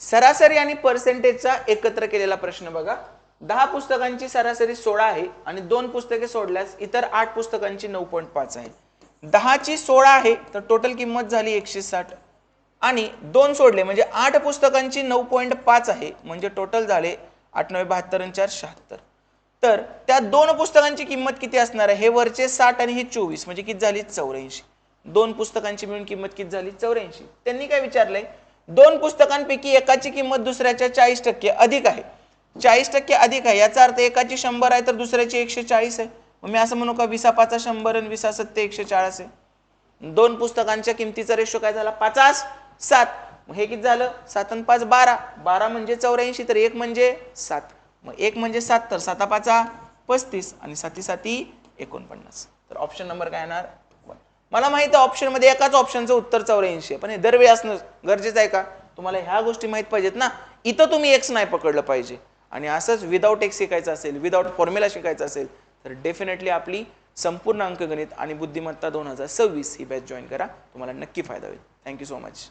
सरासरी आणि पर्सेंटेजचा एकत्र केलेला प्रश्न बघा. 10 पुस्तकांची सरासरी 16 आहे आणि 2 पुस्तके सोडल्यास इतर 8 पुस्तकांची 9.5 आहे. 10 ची 16 आहे तर टोटल किंमत झाली 160 आणि 2 सोडले म्हणजे 8 पुस्तकांची 9.5 आहे म्हणजे टोटल झाले 8 9 72 आणि 4 76. तर त्या 2 पुस्तकांची किंमत किती असणार आहे? हे वरचे 60 आणि हे 24 म्हणजे किती झाली 84. 2 पुस्तकांची मिळून किंमत किती झाली 84. त्यांनी काय विचारलंय? 2 पुस्तकांपैकी एकाची किंमत दुसऱ्याच्या 40% अधिक आहे. 40% अधिक आहे याचा अर्थ एकाची 100 आहे तर दुसऱ्याची 140 आहे. मग मी असं म्हणू का 20 100 आणि 20 7 140 आहे. 2 पुस्तकांच्या किमतीचा रेशो काय झाला 5 7. मग हे किती झालं 7 आणि 5 12. 12 म्हणजे 84 तर 1 म्हणजे 7. मग 1 म्हणजे 7 तर 7 5 35 आणि 7 7 49. तर ऑप्शन नंबर काय येणार? मला माहिती आहे ऑप्शन मध्ये एकाच ऑप्शनचं उत्तर 84 आहे पण हे दरवेळी असणं गरजेचं आहे का? तुम्हाला ह्या गोष्टी माहित पाहिजेत ना. इथं तुम्ही एक्स नाही पकडलं पाहिजे आणि असंच विदाउट एक्स शिकायचं असेल विदाउट फॉर्म्युला शिकायचं असेल तर डेफिनेटली आपली संपूर्ण अंकगणित आणि बुद्धिमत्ता 2026 ही बॅच जॉईन करा. तुम्हाला नक्की फायदा होईल. Thank you so much.